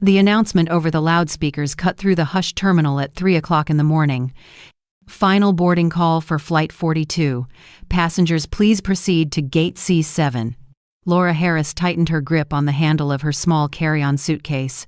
The announcement over the loudspeakers cut through the hushed terminal at 3 o'clock in the morning. Final boarding call for Flight 42. Passengers, please proceed to Gate C7. Laura Harris tightened her grip on the handle of her small carry-on suitcase.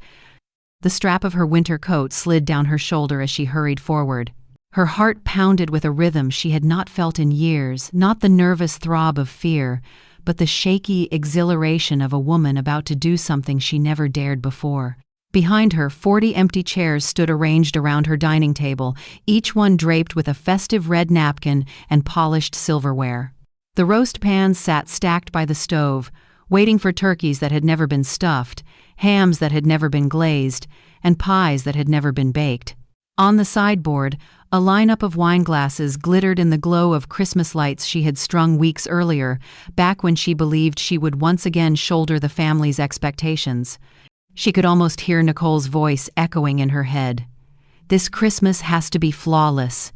The strap of her winter coat slid down her shoulder as she hurried forward. Her heart pounded with a rhythm she had not felt in years, not the nervous throb of fear, but the shaky exhilaration of a woman about to do something she never dared before. Behind her, 40 empty chairs stood arranged around her dining table, each one draped with a festive red napkin and polished silverware. The roast pans sat stacked by the stove, waiting for turkeys that had never been stuffed, hams that had never been glazed, and pies that had never been baked. On the sideboard, a lineup of wine glasses glittered in the glow of Christmas lights she had strung weeks earlier, back when she believed she would once again shoulder the family's expectations. She could almost hear Nicole's voice echoing in her head. This Christmas has to be flawless.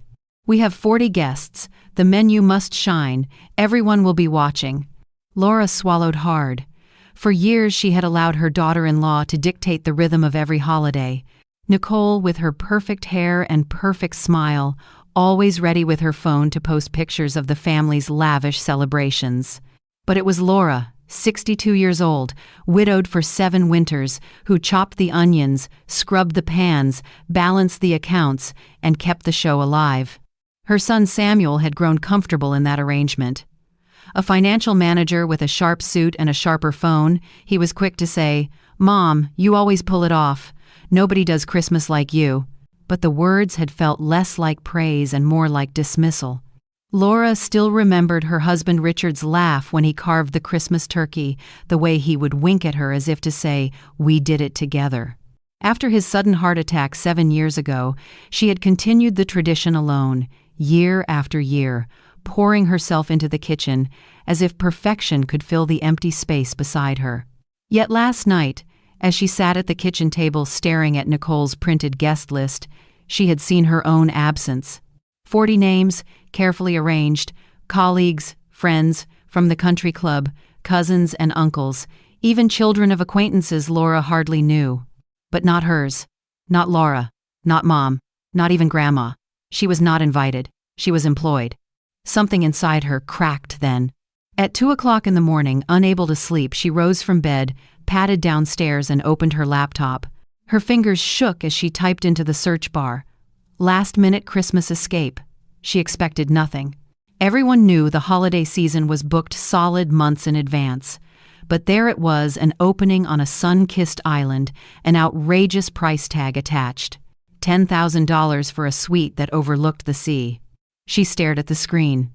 We have 40 guests. The menu must shine. Everyone will be watching. Laura swallowed hard. For years she had allowed her daughter-in-law to dictate the rhythm of every holiday. Nicole, with her perfect hair and perfect smile, always ready with her phone to post pictures of the family's lavish celebrations. But it was Laura, 62 years old, widowed for 7 winters, who chopped the onions, scrubbed the pans, balanced the accounts, and kept the show alive. Her son Samuel had grown comfortable in that arrangement. A financial manager with a sharp suit and a sharper phone, he was quick to say, "Mom, you always pull it off. Nobody does Christmas like you." But the words had felt less like praise and more like dismissal. Laura still remembered her husband Richard's laugh when he carved the Christmas turkey, the way he would wink at her as if to say, "We did it together." After his sudden heart attack 7 years ago, she had continued the tradition alone, year after year, pouring herself into the kitchen as if perfection could fill the empty space beside her. Yet last night, as she sat at the kitchen table staring at Nicole's printed guest list, she had seen her own absence. 40 names, carefully arranged, colleagues, friends, from the country club, cousins and uncles, even children of acquaintances Laura hardly knew. But not hers. Not Laura. Not Mom. Not even Grandma. She was not invited. She was employed. Something inside her cracked then. At 2 o'clock in the morning, unable to sleep, she rose from bed, padded downstairs and opened her laptop. Her fingers shook as she typed into the search bar. Last-minute Christmas escape. She expected nothing. Everyone knew the holiday season was booked solid months in advance. But there it was, an opening on a sun-kissed island, an outrageous price tag attached. $10,000 for a suite that overlooked the sea. She stared at the screen.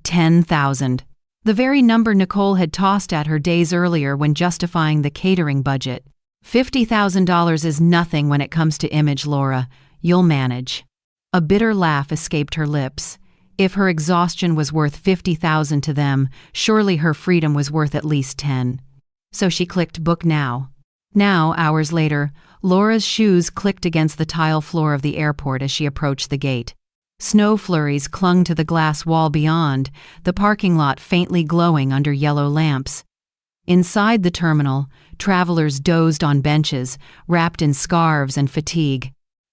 10,000. The very number Nicole had tossed at her days earlier when justifying the catering budget. $50,000 is nothing when it comes to image, Laura. You'll manage. A bitter laugh escaped her lips. If her exhaustion was worth 50,000 to them, surely her freedom was worth at least 10. So she clicked book now. Now, hours later, Laura's shoes clicked against the tile floor of the airport as she approached the gate. Snow flurries clung to the glass wall beyond, the parking lot faintly glowing under yellow lamps. Inside the terminal, travelers dozed on benches, wrapped in scarves and fatigue.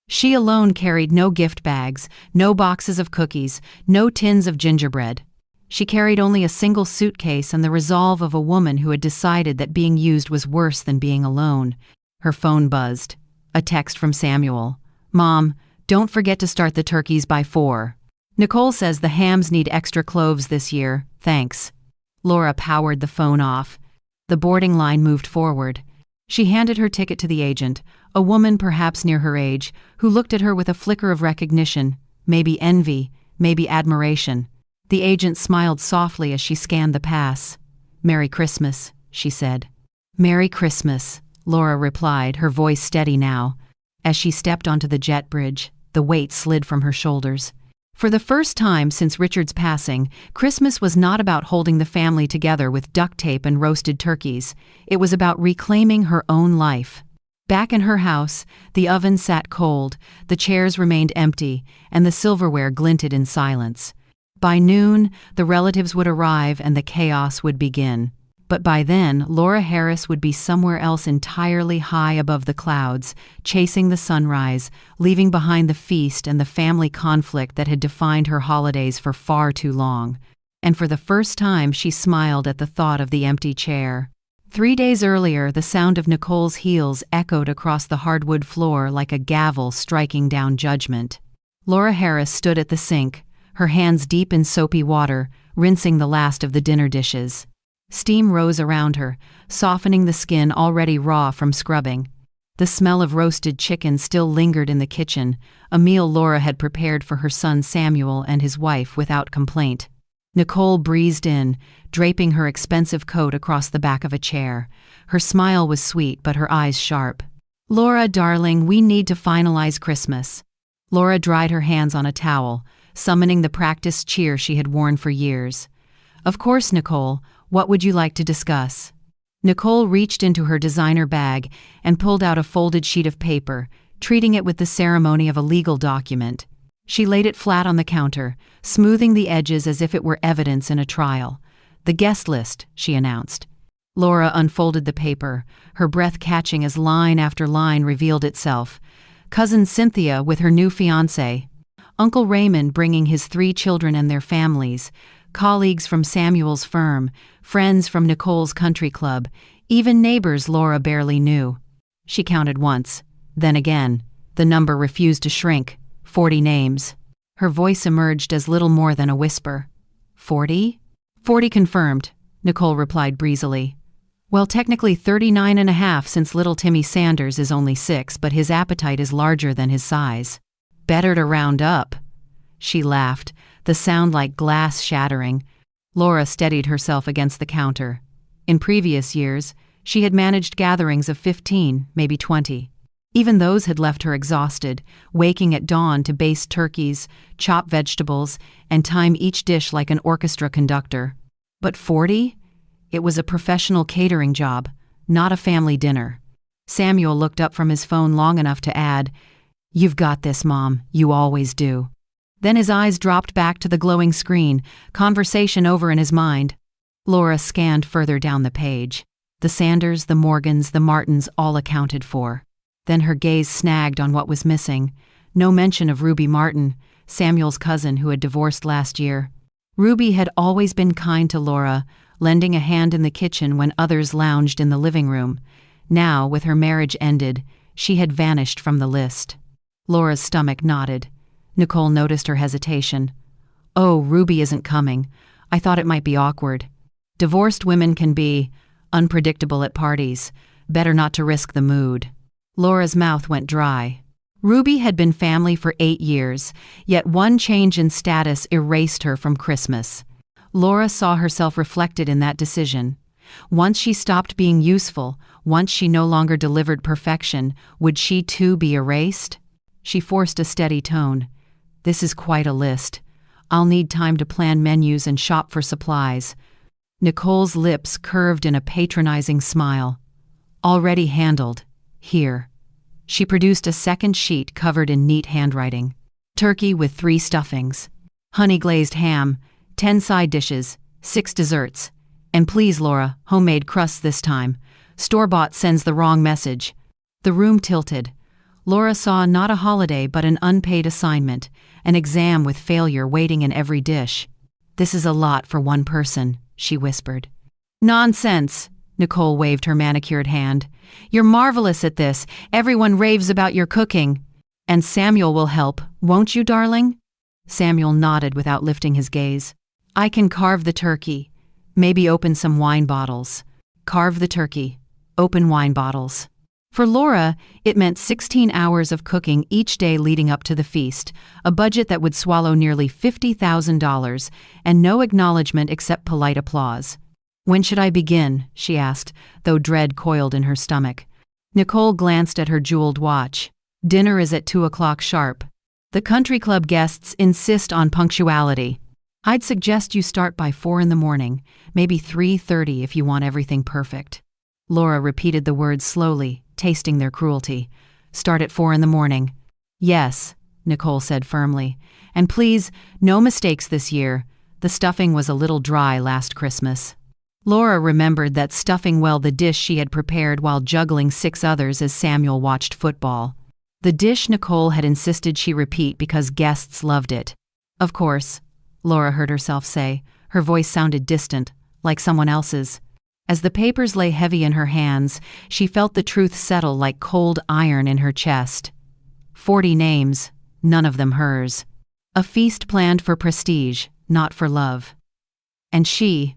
She alone carried no gift bags, no boxes of cookies, no tins of gingerbread. She carried only a single suitcase and the resolve of a woman who had decided that being used was worse than being alone. Her phone buzzed. A text from Samuel. "Mom, don't forget to start the turkeys by 4. Nicole says the hams need extra cloves this year. Thanks." Laura powered the phone off. The boarding line moved forward. She handed her ticket to the agent, a woman perhaps near her age, who looked at her with a flicker of recognition, maybe envy, maybe admiration. The agent smiled softly as she scanned the pass. "Merry Christmas," she said. "Merry Christmas," Laura replied, her voice steady now. As she stepped onto the jet bridge, the weight slid from her shoulders. For the first time since Richard's passing, Christmas was not about holding the family together with duct tape and roasted turkeys. It was about reclaiming her own life. Back in her house, the oven sat cold, the chairs remained empty, and the silverware glinted in silence. By noon, the relatives would arrive and the chaos would begin. But by then, Laura Harris would be somewhere else entirely high above the clouds, chasing the sunrise, leaving behind the feast and the family conflict that had defined her holidays for far too long. And for the first time, she smiled at the thought of the empty chair. 3 days earlier, the sound of Nicole's heels echoed across the hardwood floor like a gavel striking down judgment. Laura Harris stood at the sink, her hands deep in soapy water, rinsing the last of the dinner dishes. Steam rose around her, softening the skin already raw from scrubbing. The smell of roasted chicken still lingered in the kitchen, a meal Laura had prepared for her son Samuel and his wife without complaint. Nicole breezed in, draping her expensive coat across the back of a chair. Her smile was sweet, but her eyes sharp. "Laura, darling, we need to finalize Christmas." Laura dried her hands on a towel, summoning the practiced cheer she had worn for years. "Of course, Nicole. What would you like to discuss?" Nicole reached into her designer bag and pulled out a folded sheet of paper, treating it with the ceremony of a legal document. She laid it flat on the counter, smoothing the edges as if it were evidence in a trial. "The guest list," she announced. Laura unfolded the paper, her breath catching as line after line revealed itself. Cousin Cynthia with her new fiancé, Uncle Raymond bringing his 3 children and their families, colleagues from Samuel's firm, friends from Nicole's country club, even neighbors Laura barely knew. She counted once, then again. The number refused to shrink. 40 names. Her voice emerged as little more than a whisper. 40? 40 confirmed, Nicole replied breezily. Well, technically 39.5 since little Timmy Sanders is only 6, but his appetite is larger than his size. Better to round up. She laughed, the sound like glass shattering. Laura steadied herself against the counter. In previous years, she had managed gatherings of 15, maybe 20. Even those had left her exhausted, waking at dawn to baste turkeys, chop vegetables, and time each dish like an orchestra conductor. But 40? It was a professional catering job, not a family dinner. Samuel looked up from his phone long enough to add, "You've got this, Mom. You always do." Then his eyes dropped back to the glowing screen, conversation over in his mind. Laura scanned further down the page. The Sanders, the Morgans, the Martins all accounted for. Then her gaze snagged on what was missing. No mention of Ruby Martin, Samuel's cousin who had divorced last year. Ruby had always been kind to Laura, lending a hand in the kitchen when others lounged in the living room. Now, with her marriage ended, she had vanished from the list. Laura's stomach knotted. Nicole noticed her hesitation. "Oh, Ruby isn't coming. I thought it might be awkward. Divorced women can be unpredictable at parties. Better not to risk the mood." Laura's mouth went dry. Ruby had been family for 8 years, yet one change in status erased her from Christmas. Laura saw herself reflected in that decision. Once she stopped being useful, once she no longer delivered perfection, would she too be erased? She forced a steady tone. "This is quite a list. I'll need time to plan menus and shop for supplies." Nicole's lips curved in a patronizing smile. "Already handled. Here." She produced a second sheet covered in neat handwriting. Turkey with 3 stuffings. Honey-glazed ham. 10 side dishes. 6 desserts. And please, Laura, homemade crusts this time. Store-bought sends the wrong message. The room tilted. Laura saw not a holiday but an unpaid assignment, an exam with failure waiting in every dish. "This is a lot for one person," she whispered. "Nonsense!" Nicole waved her manicured hand. "You're marvelous at this. Everyone raves about your cooking. And Samuel will help, won't you, darling?" Samuel nodded without lifting his gaze. "I can carve the turkey. Maybe open some wine bottles." Carve the turkey. Open wine bottles. For Laura, it meant 16 hours of cooking each day leading up to the feast, a budget that would swallow nearly $50,000, and no acknowledgement except polite applause. "When should I begin?" she asked, though dread coiled in her stomach. Nicole glanced at her jeweled watch. "Dinner is at 2 o'clock sharp. The country club guests insist on punctuality. I'd suggest you start by 4 in the morning, maybe 3:30 if you want everything perfect." Laura repeated the words slowly, tasting their cruelty. "Start at 4 in the morning." "Yes," Nicole said firmly. "And please, no mistakes this year. The stuffing was a little dry last Christmas." Laura remembered that stuffing well the dish she had prepared while juggling 6 others as Samuel watched football. The dish Nicole had insisted she repeat because guests loved it. Of course, Laura heard herself say. Her voice sounded distant, like someone else's. As the papers lay heavy in her hands, she felt the truth settle like cold iron in her chest. 40 names, none of them hers. A feast planned for prestige, not for love. And she,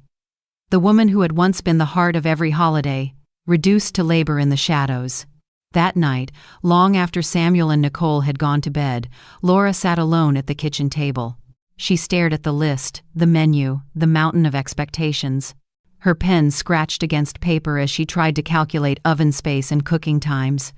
the woman who had once been the heart of every holiday, reduced to labor in the shadows. That night, long after Samuel and Nicole had gone to bed, Laura sat alone at the kitchen table. She stared at the list, the menu, the mountain of expectations. Her pen scratched against paper as she tried to calculate oven space and cooking times.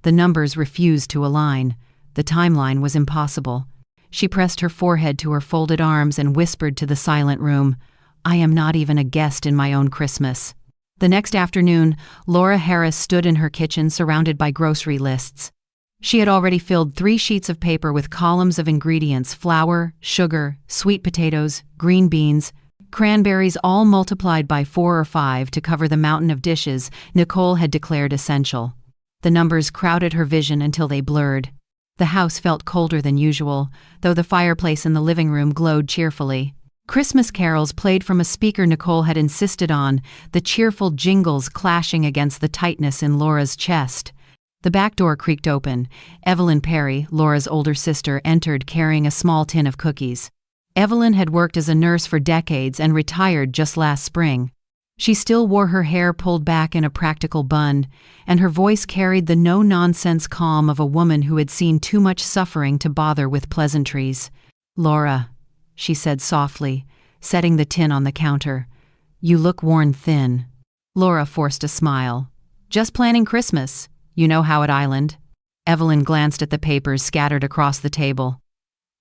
The numbers refused to align. The timeline was impossible. She pressed her forehead to her folded arms and whispered to the silent room, "I am not even a guest in my own Christmas." The next afternoon, Laura Harris stood in her kitchen surrounded by grocery lists. She had already filled 3 sheets of paper with columns of ingredients: flour, sugar, sweet potatoes, green beans, cranberries, all multiplied by 4 or 5 to cover the mountain of dishes Nicole had declared essential. The numbers crowded her vision until they blurred. The house felt colder than usual, though the fireplace in the living room glowed cheerfully. Christmas carols played from a speaker Nicole had insisted on, the cheerful jingles clashing against the tightness in Laura's chest. The back door creaked open. Evelyn Perry, Laura's older sister, entered carrying a small tin of cookies. Evelyn had worked as a nurse for decades and retired just last spring. She still wore her hair pulled back in a practical bun, and her voice carried the no-nonsense calm of a woman who had seen too much suffering to bother with pleasantries. "Laura," she said softly, setting the tin on the counter, "you look worn thin." Laura forced a smile. "Just planning Christmas. You know how at Island." Evelyn glanced at the papers scattered across the table.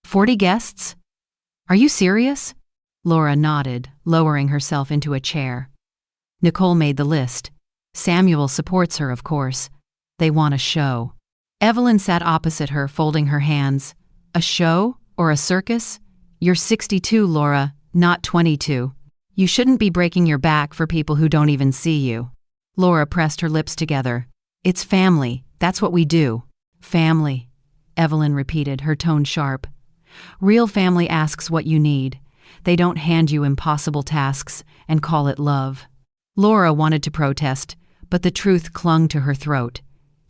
40 guests? Are you serious?" Laura nodded, lowering herself into a chair. Nicole made the list. Samuel supports her, of course. They want a show. Evelyn sat opposite her, folding her hands. "A show? Or a circus? You're 62, Laura, not 22. You shouldn't be breaking your back for people who don't even see you." Laura pressed her lips together. "It's family. That's what we do." "Family," Evelyn repeated, her tone sharp. "Real family asks what you need. They don't hand you impossible tasks and call it love." Laura wanted to protest, but the truth clung to her throat.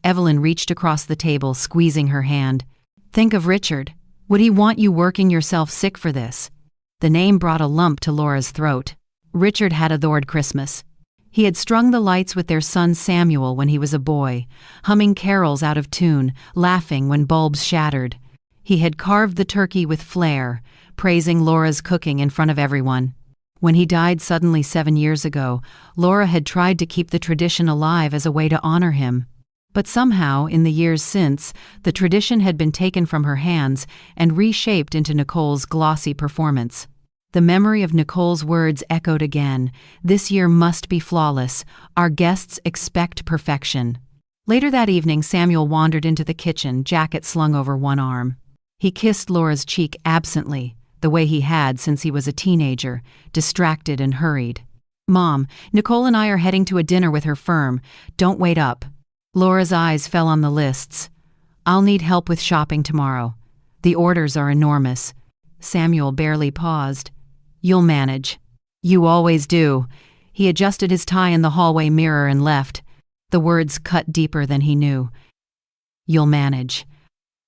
Evelyn reached across the table, squeezing her hand. "Think of Richard. Would he want you working yourself sick for this?" The name brought a lump to Laura's throat. Richard had adored Christmas. He had strung the lights with their son Samuel when he was a boy, humming carols out of tune, laughing when bulbs shattered. He had carved the turkey with flair, praising Laura's cooking in front of everyone. When he died suddenly 7 years ago, Laura had tried to keep the tradition alive as a way to honor him. But somehow, in the years since, the tradition had been taken from her hands and reshaped into Nicole's glossy performance. The memory of Nicole's words echoed again. "This year must be flawless. Our guests expect perfection." Later that evening, Samuel wandered into the kitchen, jacket slung over one arm. He kissed Laura's cheek absently, the way he had since he was a teenager, distracted and hurried. "Mom, Nicole and I are heading to a dinner with her firm. Don't wait up." Laura's eyes fell on the lists. "I'll need help with shopping tomorrow. The orders are enormous." Samuel barely paused. "You'll manage." "You always do." He adjusted his tie in the hallway mirror and left. The words cut deeper than he knew. "You'll manage."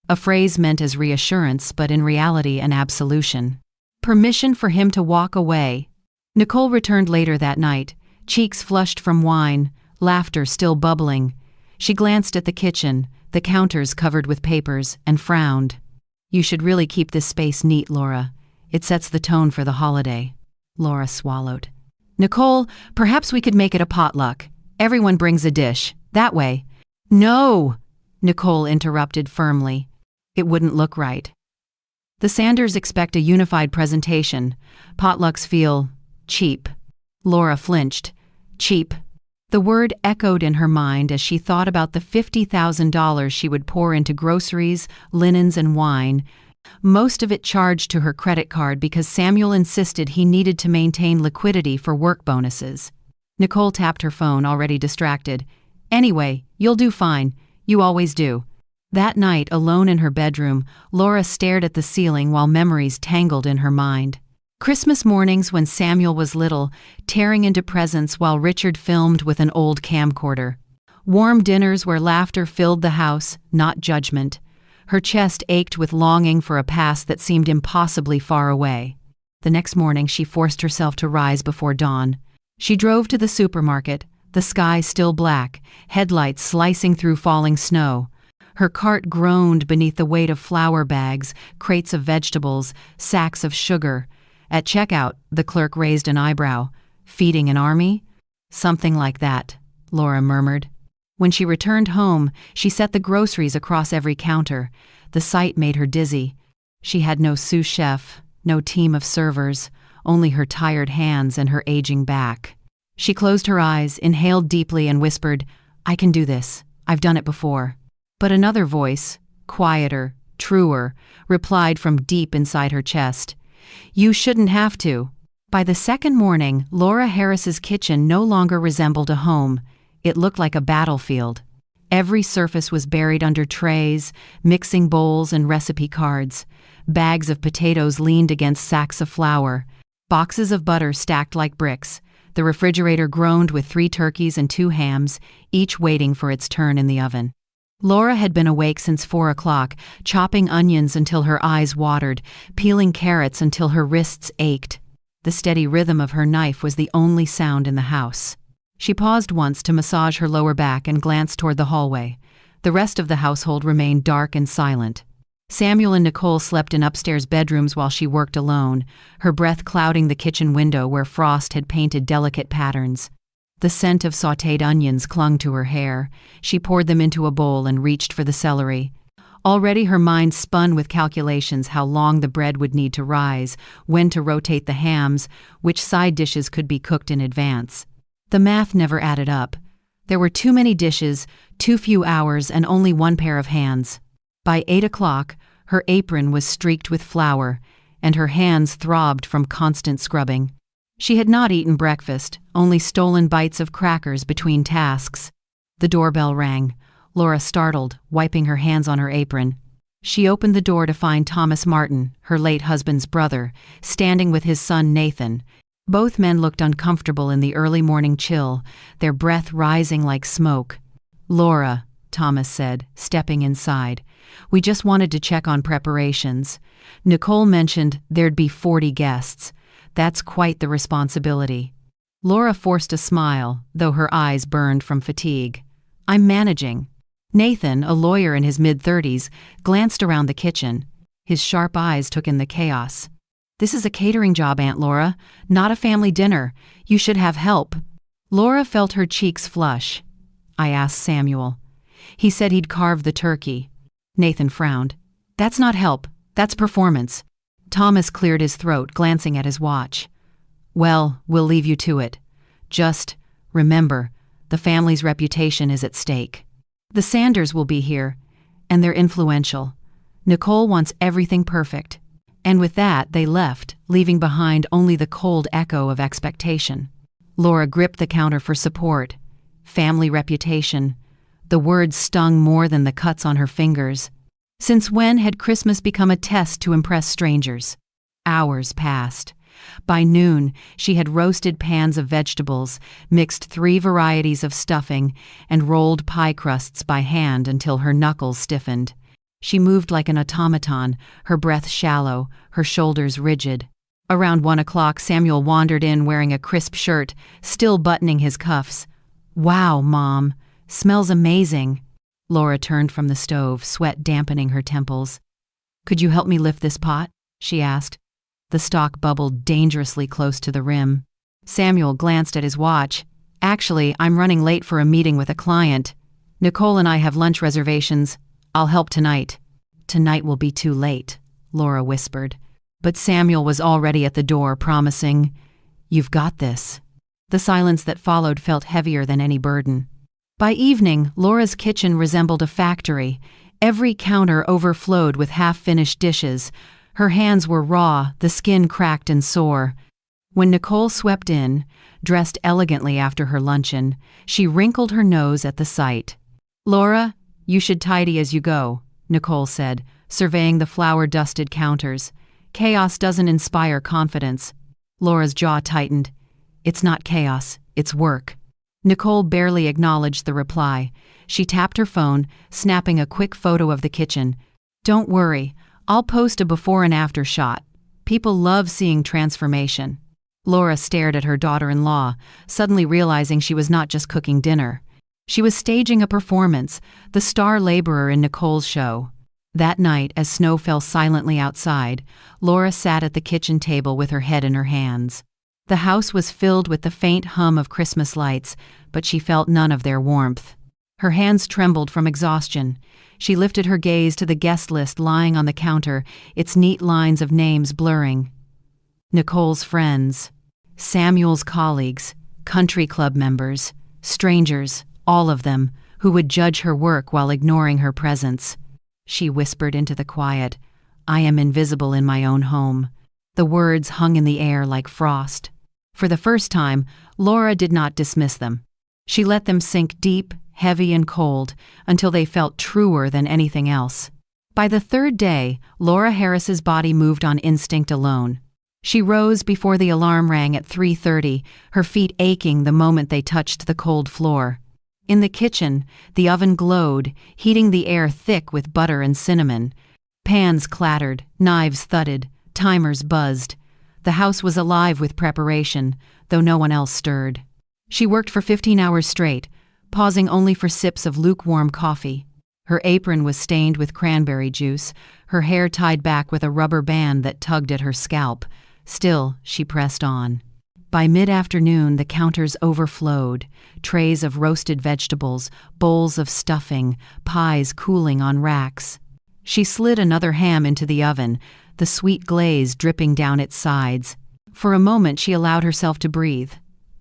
A phrase meant as reassurance, but in reality an absolution. Permission for him to walk away. Nicole returned later that night, cheeks flushed from wine, laughter still bubbling. She glanced at the kitchen, the counters covered with papers, and frowned. "You should really keep this space neat, Laura. It sets the tone for the holiday." Laura swallowed. "Nicole, perhaps we could make it a potluck. Everyone brings a dish. That way." "No!" Nicole interrupted firmly. "It wouldn't look right. The Sanders expect a unified presentation. Potlucks feel cheap." Laura flinched. Cheap. The word echoed in her mind as she thought about the $50,000 she would pour into groceries, linens, and wine. most of it charged to her credit card because Samuel insisted he needed to maintain liquidity for work bonuses. Nicole tapped her phone, already distracted. "Anyway, you'll do fine. You always do." That night, alone in her bedroom, Laura stared at the ceiling while memories tangled in her mind. Christmas mornings when Samuel was little, tearing into presents while Richard filmed with an old camcorder. Warm dinners where laughter filled the house, not judgment. Her chest ached with longing for a past that seemed impossibly far away. The next morning, she forced herself to rise before dawn. She drove to the supermarket, the sky still black, headlights slicing through falling snow. Her cart groaned beneath the weight of flour bags, crates of vegetables, sacks of sugar. At checkout, the clerk raised an eyebrow. "Feeding an army?" "Something like that," Laura murmured. When she returned home, she set the groceries across every counter. The sight made her dizzy. She had no sous chef, no team of servers, only her tired hands and her aging back. She closed her eyes, inhaled deeply, and whispered, "I can do this. I've done it before." But another voice, quieter, truer, replied from deep inside her chest, "You shouldn't have to." By the second morning, Laura Harris's kitchen no longer resembled a home. It looked like a battlefield. Every surface was buried under trays, mixing bowls and recipe cards. Bags of potatoes leaned against sacks of flour. Boxes of butter stacked like bricks. The refrigerator groaned with 3 turkeys and 2 hams, each waiting for its turn in the oven. Laura had been awake since 4 o'clock, chopping onions until her eyes watered, peeling carrots until her wrists ached. The steady rhythm of her knife was the only sound in the house. She paused once to massage her lower back and glanced toward the hallway. The rest of the household remained dark and silent. Samuel and Nicole slept in upstairs bedrooms while she worked alone, her breath clouding the kitchen window where frost had painted delicate patterns. The scent of sautéed onions clung to her hair. She poured them into a bowl and reached for the celery. Already her mind spun with calculations: how long the bread would need to rise, when to rotate the hams, which side dishes could be cooked in advance. The math never added up. There were too many dishes, too few hours, and only one pair of hands. By 8 o'clock, her apron was streaked with flour, and her hands throbbed from constant scrubbing. She had not eaten breakfast, only stolen bites of crackers between tasks. The doorbell rang. Laura startled, wiping her hands on her apron. She opened the door to find Thomas Martin, her late husband's brother, standing with his son Nathan. Both men looked uncomfortable in the early morning chill, their breath rising like smoke. "Laura," Thomas said, stepping inside, "we just wanted to check on preparations. Nicole mentioned there'd be 40 guests. That's quite the responsibility." Laura forced a smile, though her eyes burned from fatigue. "I'm managing." Nathan, a lawyer in his mid-30s, glanced around the kitchen. His sharp eyes took in the chaos. "This is a catering job, Aunt Laura, not a family dinner. You should have help." Laura felt her cheeks flush. "I asked Samuel. He said he'd carve the turkey." Nathan frowned. "That's not help. That's performance." Thomas cleared his throat, glancing at his watch. "Well, we'll leave you to it. Just remember, the family's reputation is at stake. The Sanders will be here, and they're influential. Nicole wants everything perfect." And with that, they left, leaving behind only the cold echo of expectation. Laura gripped the counter for support. Family reputation. The words stung more than the cuts on her fingers. Since when had Christmas become a test to impress strangers? Hours passed. By noon, she had roasted pans of vegetables, mixed 3 varieties of stuffing, and rolled pie crusts by hand until her knuckles stiffened. She moved like an automaton, her breath shallow, her shoulders rigid. Around 1 o'clock, Samuel wandered in wearing a crisp shirt, still buttoning his cuffs. "Wow, Mom, smells amazing." Laura turned from the stove, sweat dampening her temples. "Could you help me lift this pot?" she asked. The stock bubbled dangerously close to the rim. Samuel glanced at his watch. "Actually, I'm running late for a meeting with a client. Nicole and I have lunch reservations. I'll help tonight." "Tonight will be too late," Laura whispered. But Samuel was already at the door, promising, "You've got this." The silence that followed felt heavier than any burden. By evening, Laura's kitchen resembled a factory. Every counter overflowed with half-finished dishes. Her hands were raw, the skin cracked and sore. When Nicole swept in, dressed elegantly after her luncheon, she wrinkled her nose at the sight. "Laura, you should tidy as you go," Nicole said, surveying the flour-dusted counters. "Chaos doesn't inspire confidence." Laura's jaw tightened. "It's not chaos, it's work." Nicole barely acknowledged the reply. She tapped her phone, snapping a quick photo of the kitchen. "Don't worry, I'll post a before and after shot. People love seeing transformation." Laura stared at her daughter-in-law, suddenly realizing she was not just cooking dinner. She was staging a performance, the star laborer in Nicole's show. That night, as snow fell silently outside, Laura sat at the kitchen table with her head in her hands. The house was filled with the faint hum of Christmas lights, but she felt none of their warmth. Her hands trembled from exhaustion. She lifted her gaze to the guest list lying on the counter, its neat lines of names blurring. Nicole's friends, Samuel's colleagues, country club members, strangers, all of them, who would judge her work while ignoring her presence. She whispered into the quiet, "I am invisible in my own home." The words hung in the air like frost. For the first time, Laura did not dismiss them. She let them sink deep, heavy and cold, until they felt truer than anything else. By the third day, Laura Harris's body moved on instinct alone. She rose before the alarm rang at 3:30, her feet aching the moment they touched the cold floor. In the kitchen, the oven glowed, heating the air thick with butter and cinnamon. Pans clattered, knives thudded, timers buzzed. The house was alive with preparation, though no one else stirred. She worked for 15 hours straight, pausing only for sips of lukewarm coffee. Her apron was stained with cranberry juice, her hair tied back with a rubber band that tugged at her scalp. Still, she pressed on. By mid-afternoon, the counters overflowed, trays of roasted vegetables, bowls of stuffing, pies cooling on racks. She slid another ham into the oven, the sweet glaze dripping down its sides. For a moment, she allowed herself to breathe.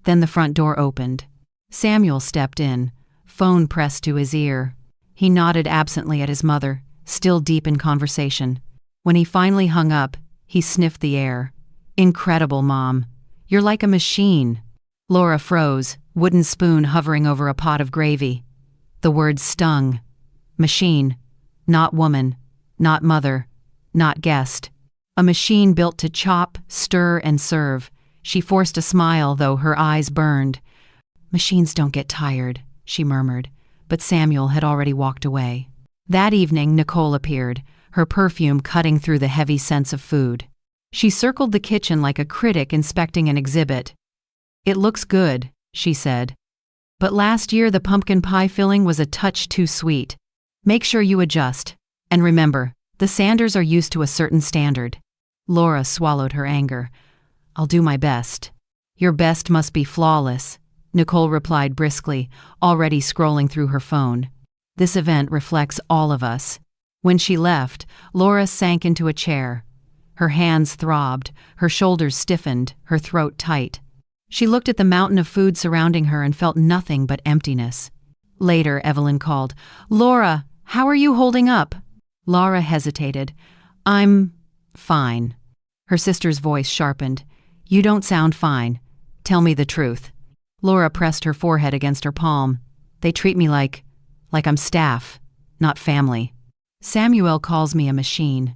Then the front door opened. Samuel stepped in, phone pressed to his ear. He nodded absently at his mother, still deep in conversation. When he finally hung up, he sniffed the air. "Incredible, Mom. You're like a machine." Laura froze, wooden spoon hovering over a pot of gravy. The words stung. Machine. Not woman. Not mother. Not guest. A machine built to chop, stir, and serve. She forced a smile, though her eyes burned. "Machines don't get tired," she murmured, but Samuel had already walked away. That evening, Nicole appeared, her perfume cutting through the heavy scents of food. She circled the kitchen like a critic inspecting an exhibit. "It looks good," she said. "But last year the pumpkin pie filling was a touch too sweet. Make sure you adjust. And remember, the Sanders are used to a certain standard." Laura swallowed her anger. "I'll do my best." "Your best must be flawless," Nicole replied briskly, already scrolling through her phone. "This event reflects all of us." When she left, Laura sank into a chair. Her hands throbbed, her shoulders stiffened, her throat tight. She looked at the mountain of food surrounding her and felt nothing but emptiness. Later, Evelyn called, "Laura, how are you holding up?" Laura hesitated. "I'm fine." Her sister's voice sharpened. "You don't sound fine. Tell me the truth." Laura pressed her forehead against her palm. "They treat me like I'm staff, not family. Samuel calls me a machine.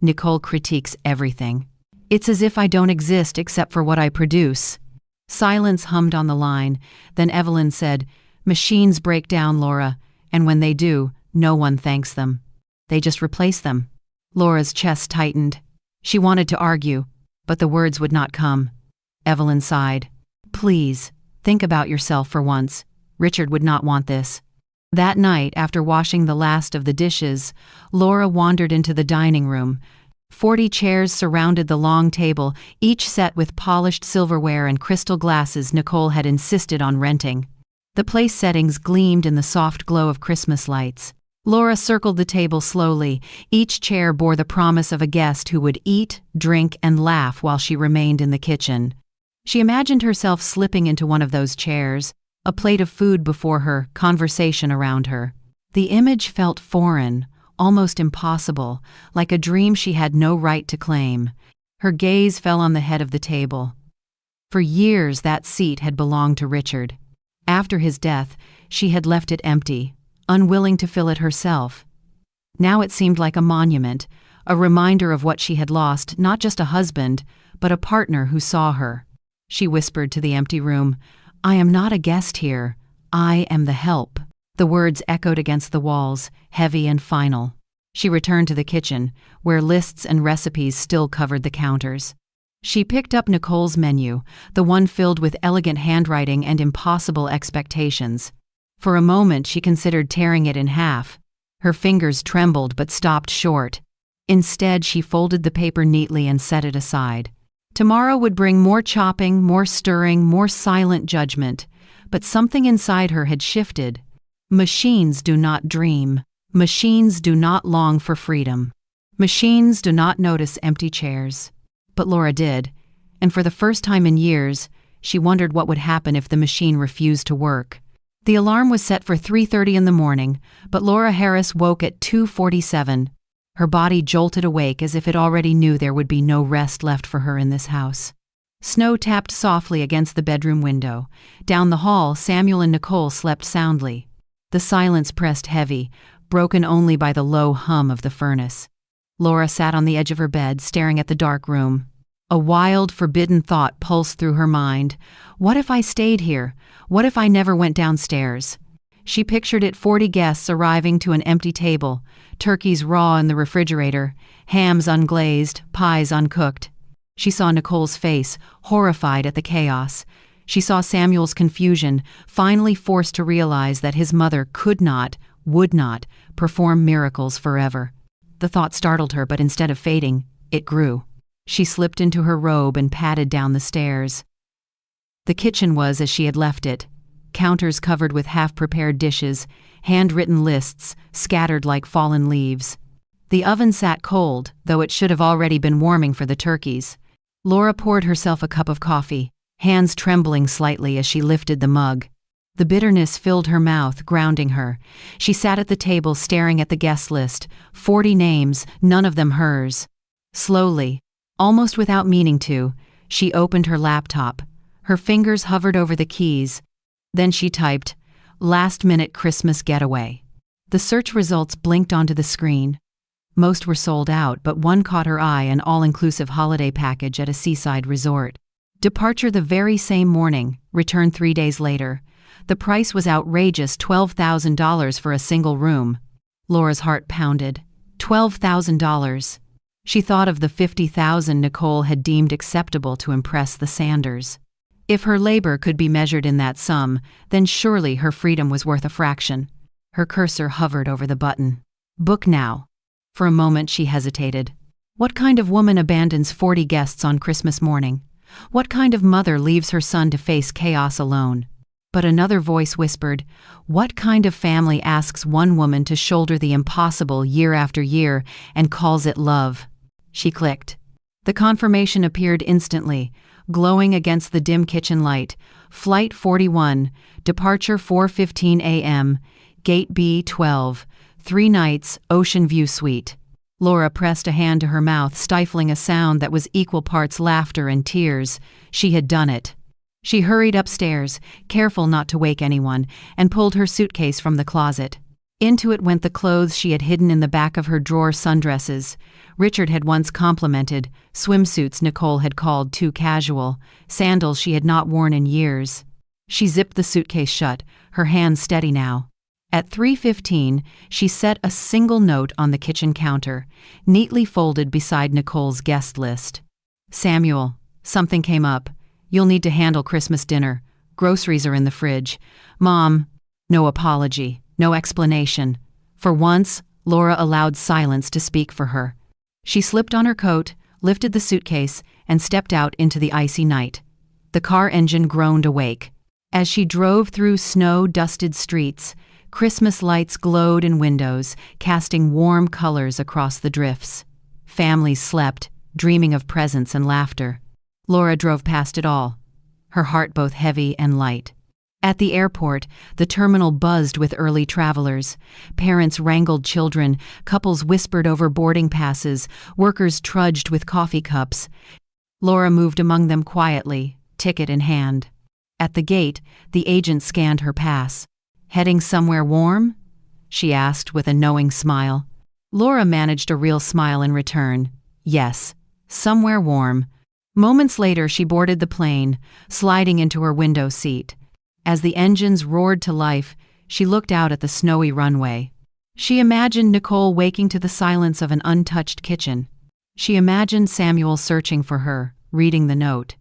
Nicole critiques everything. It's as if I don't exist except for what I produce." Silence hummed on the line, then Evelyn said, "Machines break down, Laura, and when they do, no one thanks them. They just replace them." Laura's chest tightened. She wanted to argue, but the words would not come. Evelyn sighed. "Please, think about yourself for once. Richard would not want this." That night, after washing the last of the dishes, Laura wandered into the dining room. 40 chairs surrounded the long table, each set with polished silverware and crystal glasses Nicole had insisted on renting. The place settings gleamed in the soft glow of Christmas lights. Laura circled the table slowly. Each chair bore the promise of a guest who would eat, drink, and laugh while she remained in the kitchen. She imagined herself slipping into one of those chairs, a plate of food before her, conversation around her. The image felt foreign, almost impossible, like a dream she had no right to claim. Her gaze fell on the head of the table. For years that seat had belonged to Richard. After his death, she had left it empty, unwilling to fill it herself. Now it seemed like a monument, a reminder of what she had lost, not just a husband, but a partner who saw her. She whispered to the empty room, "I am not a guest here. I am the help." The words echoed against the walls, heavy and final. She returned to the kitchen, where lists and recipes still covered the counters. She picked up Nicole's menu, the one filled with elegant handwriting and impossible expectations. For a moment she considered tearing it in half. Her fingers trembled but stopped short. Instead, she folded the paper neatly and set it aside. Tomorrow would bring more chopping, more stirring, more silent judgment. But something inside her had shifted. Machines do not dream. Machines do not long for freedom. Machines do not notice empty chairs. But Laura did, and for the first time in years, she wondered what would happen if the machine refused to work. The alarm was set for 3:30 in the morning, but Laura Harris woke at 2:47. Her body jolted awake as if it already knew there would be no rest left for her in this house. Snow tapped softly against the bedroom window. Down the hall, Samuel and Nicole slept soundly. The silence pressed heavy, broken only by the low hum of the furnace. Laura sat on the edge of her bed, staring at the dark room. A wild, forbidden thought pulsed through her mind. What if I stayed here? What if I never went downstairs? She pictured it 40 guests arriving to an empty table, turkeys raw in the refrigerator, hams unglazed, pies uncooked. She saw Nicole's face, horrified at the chaos. She saw Samuel's confusion, finally forced to realize that his mother could not, would not, perform miracles forever. The thought startled her, but instead of fading, it grew. She slipped into her robe and padded down the stairs. The kitchen was as she had left it. Counters covered with half-prepared dishes, handwritten lists, scattered like fallen leaves. The oven sat cold, though it should have already been warming for the turkeys. Laura poured herself a cup of coffee, hands trembling slightly as she lifted the mug. The bitterness filled her mouth, grounding her. She sat at the table staring at the guest list, 40 names, none of them hers. Slowly, almost without meaning to, she opened her laptop. Her fingers hovered over the keys. Then she typed, "Last-minute Christmas getaway." The search results blinked onto the screen. Most were sold out, but one caught her eye, an all-inclusive holiday package at a seaside resort. Departure the very same morning, return 3 days later. The price was outrageous, $12,000 for a single room. Laura's heart pounded. $12,000. She thought of the $50,000 Nicole had deemed acceptable to impress the Sanders. If her labor could be measured in that sum, then surely her freedom was worth a fraction. Her cursor hovered over the button. Book now. For a moment she hesitated. What kind of woman abandons 40 guests on Christmas morning? What kind of mother leaves her son to face chaos alone? But another voice whispered, what kind of family asks one woman to shoulder the impossible year after year and calls it love? She clicked. The confirmation appeared instantly, glowing against the dim kitchen light. Flight 41, departure 4:15 a.m., Gate B12, 3 nights, Ocean View Suite. Laura pressed a hand to her mouth, stifling a sound that was equal parts laughter and tears. She had done it. She hurried upstairs, careful not to wake anyone, and pulled her suitcase from the closet. Into it went the clothes she had hidden in the back of her drawer, sundresses. Richard had once complimented, swimsuits Nicole had called too casual, sandals she had not worn in years. She zipped the suitcase shut, her hands steady now. At 3:15, she set a single note on the kitchen counter, neatly folded beside Nicole's guest list. Samuel, something came up. You'll need to handle Christmas dinner. Groceries are in the fridge. Mom, no apology, no explanation. For once, Laura allowed silence to speak for her. She slipped on her coat, lifted the suitcase, and stepped out into the icy night. The car engine groaned awake. As she drove through snow-dusted streets, Christmas lights glowed in windows, casting warm colors across the drifts. Families slept, dreaming of presents and laughter. Laura drove past it all, her heart both heavy and light. At the airport, the terminal buzzed with early travelers. Parents wrangled children, couples whispered over boarding passes, workers trudged with coffee cups. Laura moved among them quietly, ticket in hand. At the gate, the agent scanned her pass. "Heading somewhere warm?" she asked with a knowing smile. Laura managed a real smile in return. Yes, somewhere warm. Moments later, she boarded the plane, sliding into her window seat. As the engines roared to life, she looked out at the snowy runway. She imagined Nicole waking to the silence of an untouched kitchen. She imagined Samuel searching for her, reading the note.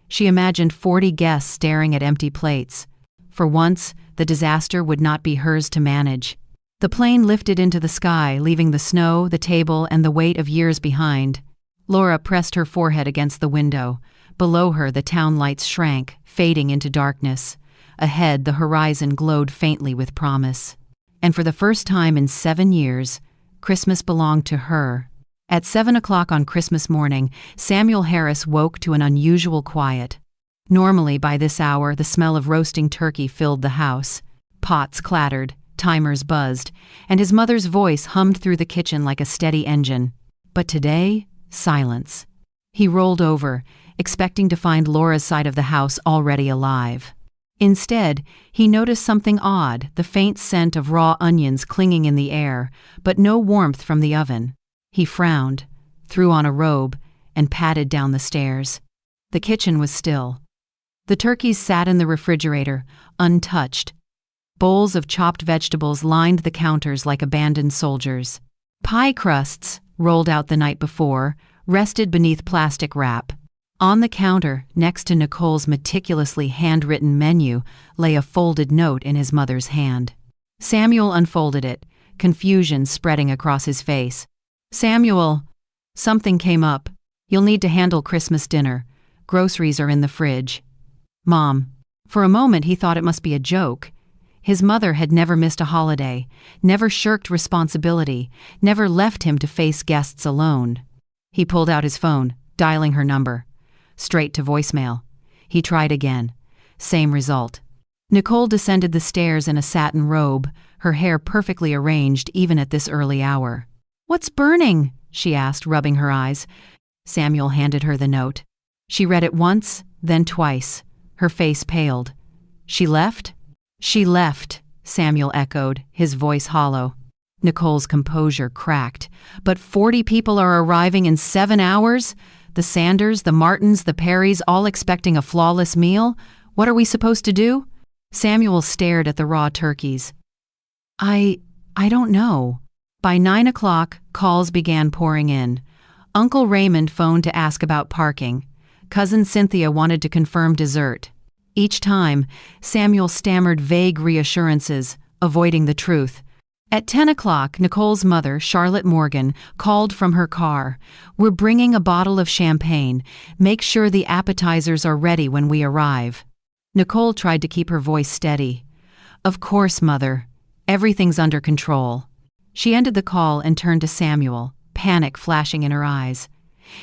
She imagined 40 guests staring at empty plates. For once, the disaster would not be hers to manage. The plane lifted into the sky, leaving the snow, the table, and the weight of years behind. Laura pressed her forehead against the window. Below her, the town lights shrank, fading into darkness. Ahead, the horizon glowed faintly with promise. And for the first time in 7 years, Christmas belonged to her. At 7 o'clock on Christmas morning, Samuel Harris woke to an unusual quiet. Normally, by this hour, the smell of roasting turkey filled the house. Pots clattered, timers buzzed, and his mother's voice hummed through the kitchen like a steady engine. But today, silence. He rolled over, expecting to find Laura's side of the house already alive. Instead, he noticed something odd, the faint scent of raw onions clinging in the air, but no warmth from the oven. He frowned, threw on a robe, and padded down the stairs. The kitchen was still. The turkeys sat in the refrigerator, untouched. Bowls of chopped vegetables lined the counters like abandoned soldiers. Pie crusts, rolled out the night before, rested beneath plastic wrap. On the counter, next to Nicole's meticulously handwritten menu, lay a folded note in his mother's hand. Samuel unfolded it, confusion spreading across his face. "Samuel, something came up. You'll need to handle Christmas dinner. Groceries are in the fridge." "Mom." For a moment he thought it must be a joke. His mother had never missed a holiday, never shirked responsibility, never left him to face guests alone. He pulled out his phone, dialing her number. Straight to voicemail. He tried again. Same result. Nicole descended the stairs in a satin robe, her hair perfectly arranged even at this early hour. "What's burning?" she asked, rubbing her eyes. Samuel handed her the note. She read it once, then twice. Her face paled. "She left?" "She left," Samuel echoed, his voice hollow. Nicole's composure cracked. "But 40 people are arriving in 7 hours? The Sanders, the Martins, the Perrys, all expecting a flawless meal? What are we supposed to do?" Samuel stared at the raw turkeys. I don't know." By 9 o'clock, calls began pouring in. Uncle Raymond phoned to ask about parking. Cousin Cynthia wanted to confirm dessert. Each time, Samuel stammered vague reassurances, avoiding the truth. At 10 o'clock, Nicole's mother, Charlotte Morgan, called from her car. "We're bringing a bottle of champagne. Make sure the appetizers are ready when we arrive." Nicole tried to keep her voice steady. "Of course, Mother. Everything's under control." She ended the call and turned to Samuel, panic flashing in her eyes.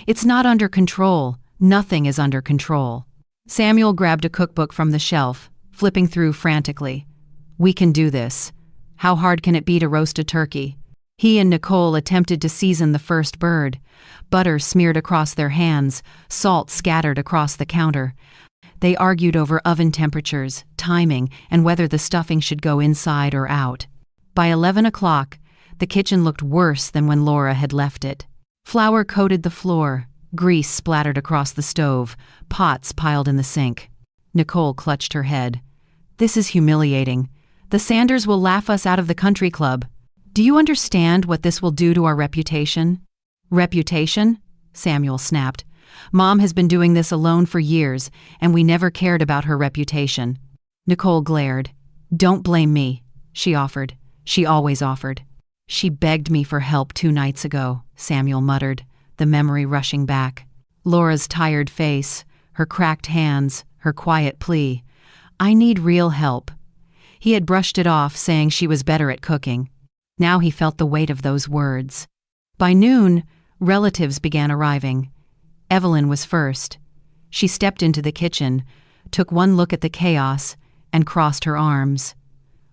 "It's not under control. Nothing is under control." Samuel grabbed a cookbook from the shelf, flipping through frantically. "We can do this. How hard can it be to roast a turkey?" He and Nicole attempted to season the first bird. Butter smeared across their hands, salt scattered across the counter. They argued over oven temperatures, timing, and whether the stuffing should go inside or out. By 11 o'clock, the kitchen looked worse than when Laura had left it. Flour coated the floor, grease splattered across the stove, pots piled in the sink. Nicole clutched her head. "This is humiliating. The Sanders will laugh us out of the country club. Do you understand what this will do to our reputation?" "Reputation?" Samuel snapped. "Mom has been doing this alone for years, and we never cared about her reputation." Nicole glared. "Don't blame me," she offered. She always offered. "She begged me for help 2 nights ago," Samuel muttered, the memory rushing back. Laura's tired face, her cracked hands, her quiet plea. "I need real help." He had brushed it off, saying she was better at cooking. Now he felt the weight of those words. By noon, relatives began arriving. Evelyn was first. She stepped into the kitchen, took one look at the chaos, and crossed her arms.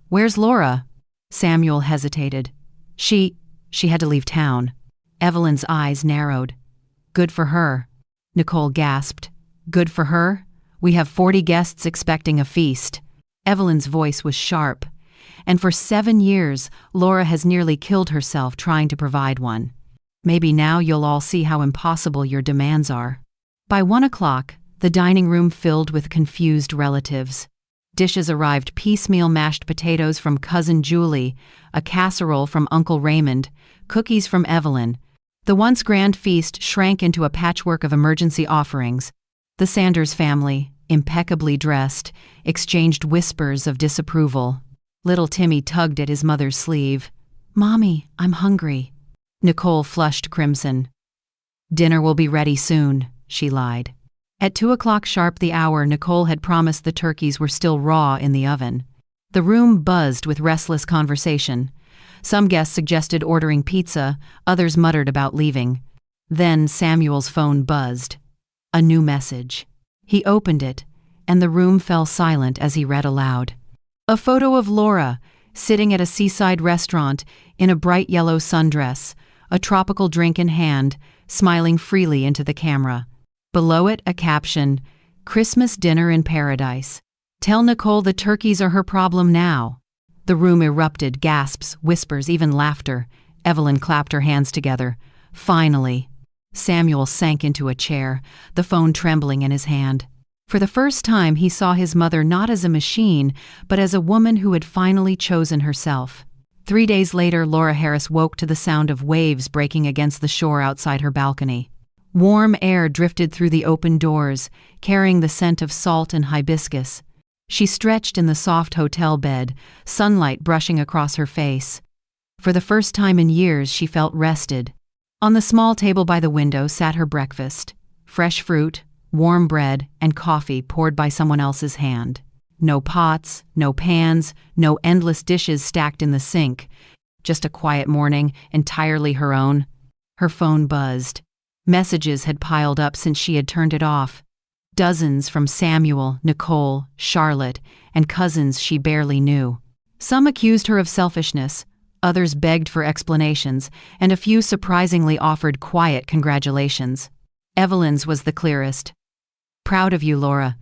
"Where's Laura?" Samuel hesitated. She had to leave town." Evelyn's eyes narrowed. "Good for her." Nicole gasped. "Good for her? We have 40 guests expecting a feast." Evelyn's voice was sharp. "And for 7 years, Laura has nearly killed herself trying to provide one. Maybe now you'll all see how impossible your demands are." By 1 o'clock, the dining room filled with confused relatives. Dishes arrived: piecemeal mashed potatoes from Cousin Julie, a casserole from Uncle Raymond, cookies from Evelyn. The once grand feast shrank into a patchwork of emergency offerings. The Sanders family, impeccably dressed, exchanged whispers of disapproval. Little Timmy tugged at his mother's sleeve. "Mommy, I'm hungry." Nicole flushed crimson. "Dinner will be ready soon," she lied. At 2 o'clock sharp, the hour Nicole had promised the turkeys, were still raw in the oven. The room buzzed with restless conversation. Some guests suggested ordering pizza, others muttered about leaving. Then Samuel's phone buzzed. A new message. He opened it, and the room fell silent as he read aloud. A photo of Laura, sitting at a seaside restaurant in a bright yellow sundress, a tropical drink in hand, smiling freely into the camera. Below it, a caption, "Christmas dinner in paradise. Tell Nicole the turkeys are her problem now." The room erupted: gasps, whispers, even laughter. Evelyn clapped her hands together. Finally. Samuel sank into a chair, the phone trembling in his hand. For the first time, he saw his mother not as a machine, but as a woman who had finally chosen herself. 3 days later, Laura Harris woke to the sound of waves breaking against the shore outside her balcony. Warm air drifted through the open doors, carrying the scent of salt and hibiscus. She stretched in the soft hotel bed, sunlight brushing across her face. For the first time in years, she felt rested. On the small table by the window sat her breakfast: fresh fruit, warm bread, and coffee poured by someone else's hand. No pots, no pans, no endless dishes stacked in the sink. Just a quiet morning, entirely her own. Her phone buzzed. Messages had piled up since she had turned it off. Dozens from Samuel, Nicole, Charlotte, and cousins she barely knew. Some accused her of selfishness, others begged for explanations, and a few surprisingly offered quiet congratulations. Evelyn's was the clearest. "Proud of you, Laura.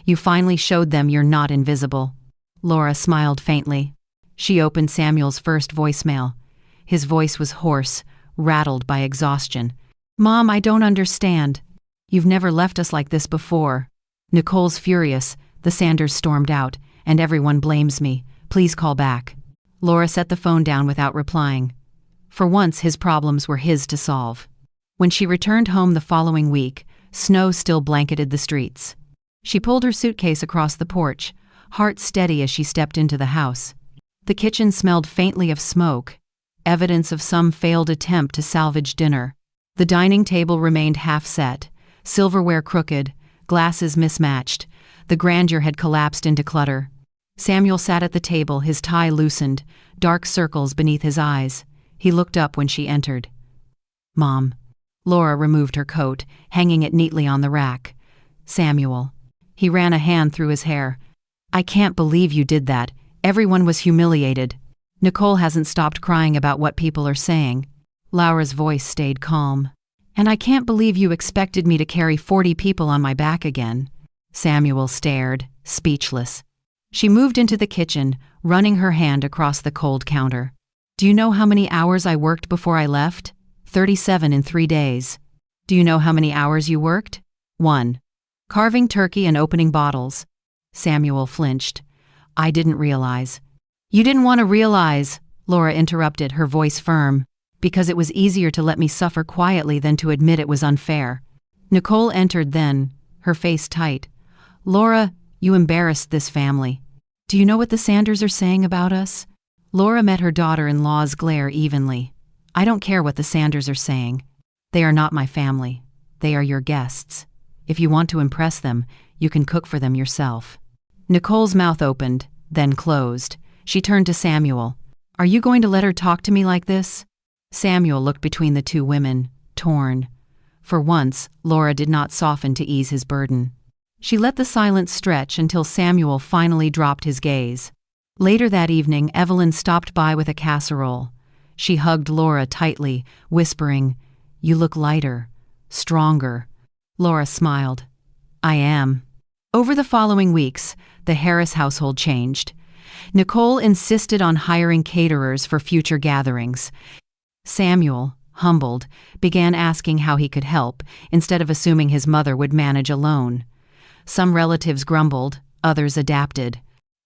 You finally showed them you're not invisible." Laura smiled faintly. She opened Samuel's first voicemail. His voice was hoarse, rattled by exhaustion. "Mom, I don't understand. You've never left us like this before." Nicole's furious. "The Sanders stormed out, and everyone blames me. Please call back." Laura set the phone down without replying. For once, his problems were his to solve. When she returned home the following week, snow still blanketed the streets. She pulled her suitcase across the porch, heart steady as she stepped into the house. The kitchen smelled faintly of smoke, evidence of some failed attempt to salvage dinner. The dining table remained half-set, silverware crooked, glasses mismatched. The grandeur had collapsed into clutter. Samuel sat at the table, his tie loosened, dark circles beneath his eyes. He looked up when she entered. "Mom." Laura removed her coat, hanging it neatly on the rack. "Samuel." He ran a hand through his hair. "I can't believe you did that. Everyone was humiliated. Nicole hasn't stopped crying about what people are saying." Laura's voice stayed calm. "And I can't believe you expected me to carry 40 people on my back again." Samuel stared, speechless. She moved into the kitchen, running her hand across the cold counter. "Do you know how many hours I worked before I left? 37 in 3 days. Do you know how many hours you worked? 1. Carving turkey and opening bottles." Samuel flinched. "I didn't realize." "You didn't want to realize," Laura interrupted, her voice firm, "because it was easier to let me suffer quietly than to admit it was unfair." Nicole entered then, her face tight. "Laura, you embarrassed this family. Do you know what the Sanders are saying about us?" Laura met her daughter-in-law's glare evenly. "I don't care what the Sanders are saying. They are not my family. They are your guests. If you want to impress them, you can cook for them yourself." Nicole's mouth opened, then closed. She turned to Samuel. "Are you going to let her talk to me like this?" Samuel looked between the two women, torn. For once, Laura did not soften to ease his burden. She let the silence stretch until Samuel finally dropped his gaze. Later that evening, Evelyn stopped by with a casserole. She hugged Laura tightly, whispering, "You look lighter, stronger." Laura smiled. "I am." Over the following weeks, the Harris household changed. Nicole insisted on hiring caterers for future gatherings. Samuel, humbled, began asking how he could help, instead of assuming his mother would manage alone. Some relatives grumbled, others adapted.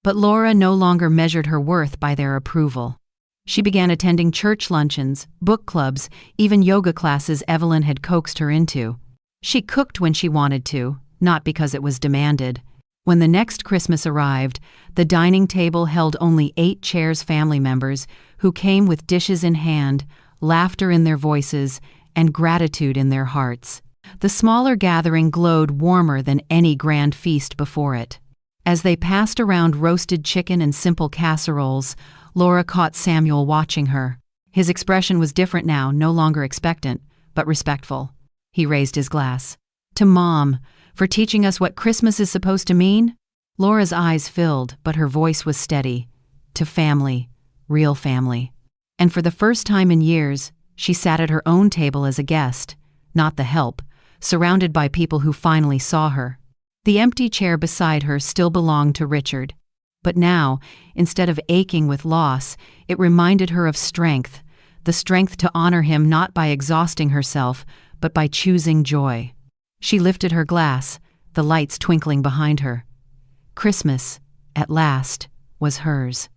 But Laura no longer measured her worth by their approval. She began attending church luncheons, book clubs, even yoga classes Evelyn had coaxed her into. She cooked when she wanted to, not because it was demanded. When the next Christmas arrived, the dining table held only 8 Chair's family members who came with dishes in hand, laughter in their voices, and gratitude in their hearts. The smaller gathering glowed warmer than any grand feast before it. As they passed around roasted chicken and simple casseroles, Laura caught Samuel watching her. His expression was different now, no longer expectant, but respectful. He raised his glass. "To Mom, for teaching us what Christmas is supposed to mean?" Laura's eyes filled, but her voice was steady. "To family, real family." And for the first time in years, she sat at her own table as a guest, not the help, surrounded by people who finally saw her. The empty chair beside her still belonged to Richard. But now, instead of aching with loss, it reminded her of strength, the strength to honor him not by exhausting herself, but by choosing joy. She lifted her glass, the lights twinkling behind her. Christmas, at last, was hers.